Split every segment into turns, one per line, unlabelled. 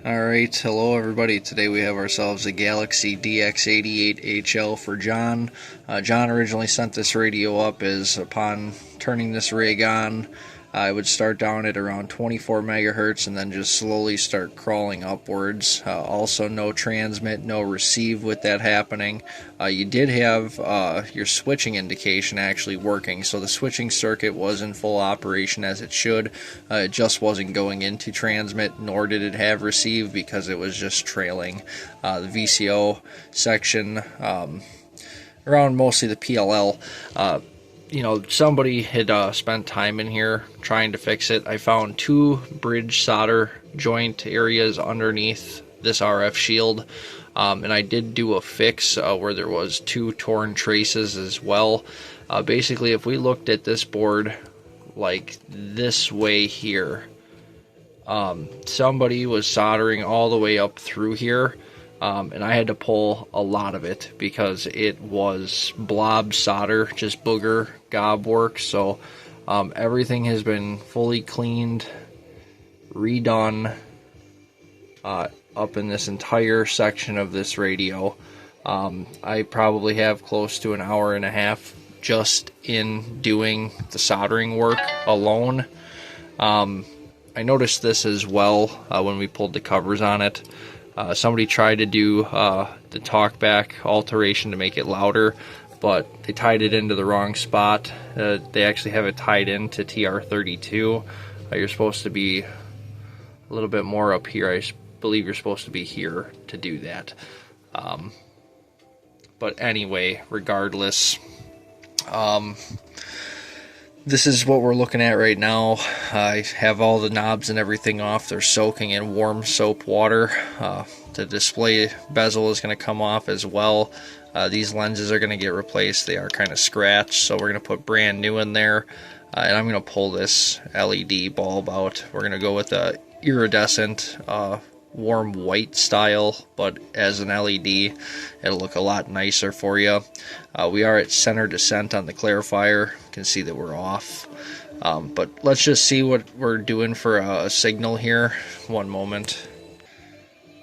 Alright, hello everybody. Today we have ourselves a Galaxy DX88HL for John. John originally sent this radio up as upon turning this rig on, it would start down at around 24 megahertz and then just slowly start crawling upwards. Also no transmit, no receive with that happening. You did have your switching indication actually working, so the switching circuit was in full operation as it should. It just wasn't going into transmit, nor did it have receive because it was just trailing. The VCO section around mostly the PLL. Somebody had spent time in here trying to fix it. I found two bridge solder joint areas underneath this RF shield, and I did do a fix where there was two torn traces as well. Basically, if we looked at this board like this way here, somebody was soldering all the way up through here. And I had to pull a lot of it because it was blob solder, just booger gob work. So everything has been fully cleaned, redone up in this entire section of this radio. I probably have close to an hour and a half just in doing the soldering work alone. I noticed this as well when we pulled the covers on it. Somebody tried to do the talkback alteration to make it louder, but they tied it into the wrong spot. They actually have it tied into TR32. You're supposed to be a little bit more up here. I believe you're supposed to be here to do that. But anyway, regardless, this is what we're looking at right now. I have all the knobs and everything off. They're soaking in warm soap water. The display bezel is going to come off as well. These lenses are going to get replaced. They are kind of scratched, so we're going to put brand new in there. And I'm going to pull this LED bulb out. We're going to go with the iridescent warm white style, but as an LED it'll look a lot nicer for you. We are at center descent on the clarifier. You can see that we're off, but let's just see what we're doing for a signal here. One moment.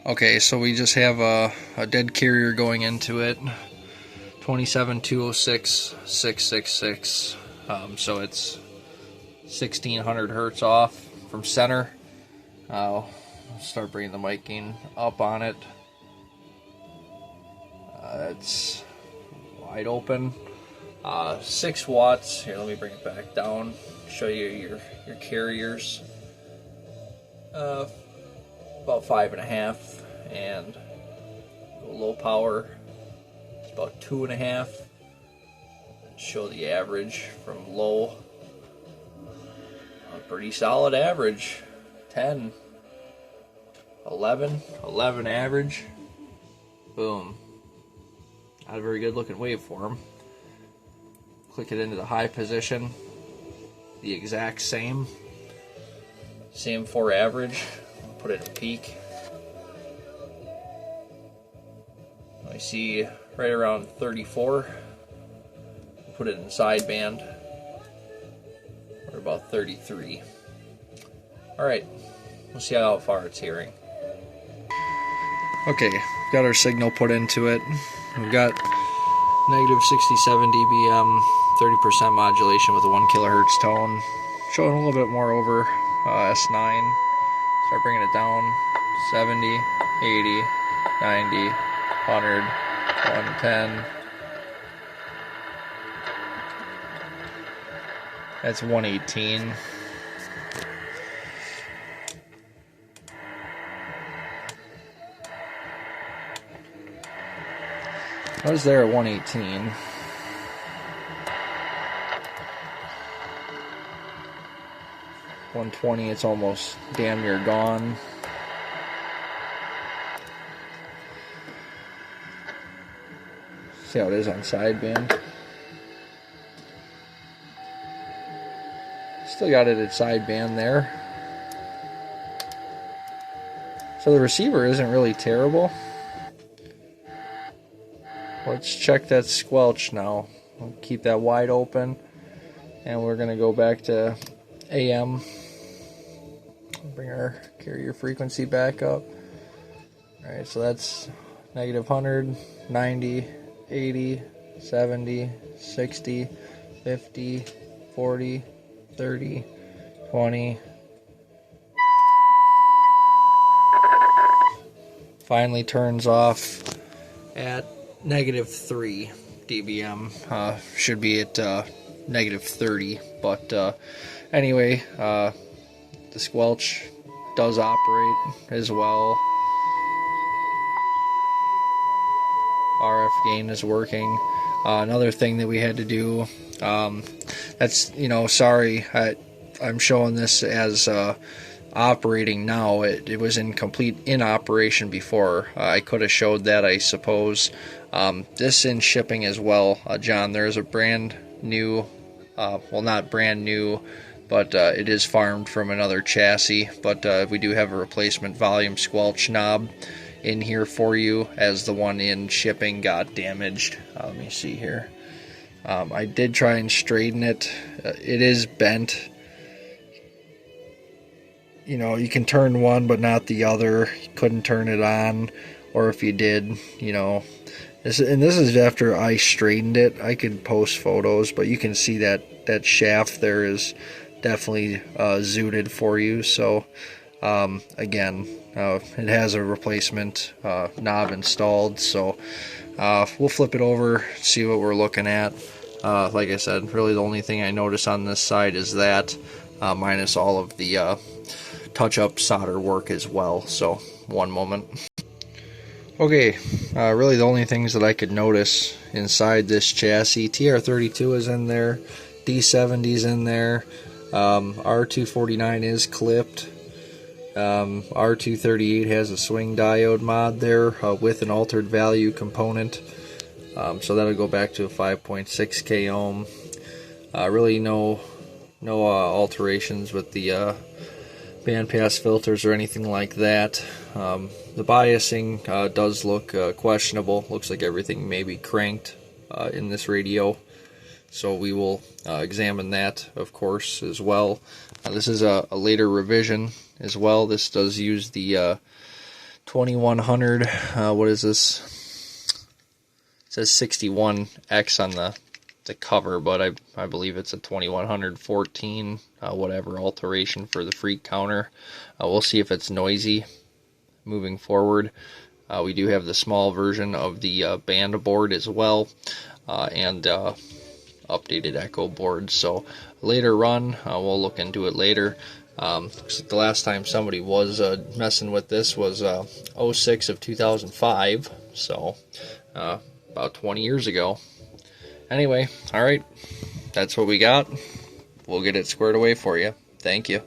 Okay, so we just have a dead carrier going into it, 27206.666. So it's 1600 hertz off from center. Start bringing the miking up on it. It's wide open. 6 watts. Here, let me bring it back down. Show you your carriers. About 5.5, and low power. It's about 2.5. Show the average from low. A pretty solid average. 10. 11 average. Boom. Not a very good looking waveform. Click it into the high position. The exact same. Same for average. Put it in peak. I see right around 34. Put it in sideband. We're about 33. Alright. We'll see how far it's hearing. Okay, got our signal put into it. We've got negative 67 dBm, 30% modulation with a 1 kilohertz tone. Showing a little bit more over S9. Start bringing it down. 70, 80, 90, 100, 110. That's 118. I was there at 118. $120, it's almost damn near gone. See how it is on sideband. Still got it at sideband there. So the receiver isn't really terrible. Let's check that squelch now. We'll keep that wide open, and we're going to go back to AM. Bring our carrier frequency back up. Alright, so that's negative 100, 90, 80, 70, 60, 50, 40, 30, 20. Finally turns off at negative 3 dBm. Should be at negative 30, but anyway, the squelch does operate as well. RF gain is working. Another thing that we had to do, that's, sorry, I'm showing this as operating now. It was in complete inoperation before. I could have showed that, I suppose. This in shipping as well, John. There's a brand new, well, not brand new, but it is farmed from another chassis. But we do have a replacement volume squelch knob in here for you, as the one in shipping got damaged. Let me see here. I did try and straighten it. It is bent. You can turn one but not the other. You couldn't turn it on, or if you did, this is after I straightened it. I could post photos, but you can see that shaft there is definitely zooted for you. So again, it has a replacement knob installed, so we'll flip it over, see what we're looking at. Like I said, really the only thing I notice on this side is that, minus all of the touch-up solder work as well. So one moment. Okay, really the only things that I could notice inside this chassis: TR32 is in there, D70 is in there, R249 is clipped, R238 has a swing diode mod there with an altered value component, so that'll go back to a 5.6k ohm. Really no alterations with the bandpass filters or anything like that. The biasing does look questionable. Looks like everything may be cranked in this radio, so we will examine that, of course, as well. This is a later revision as well. This does use the 2100. What is this? It says 61X on the cover, but I believe it's a 2114 whatever alteration for the freak counter. We'll see if it's noisy moving forward. We do have the small version of the band board as well, and updated echo board. So later run, we'll look into it later. Looks like the last time somebody was messing with this was 06 of 2005, so about 20 years ago. Anyway, alright, that's what we got. We'll get it squared away for you. Thank you.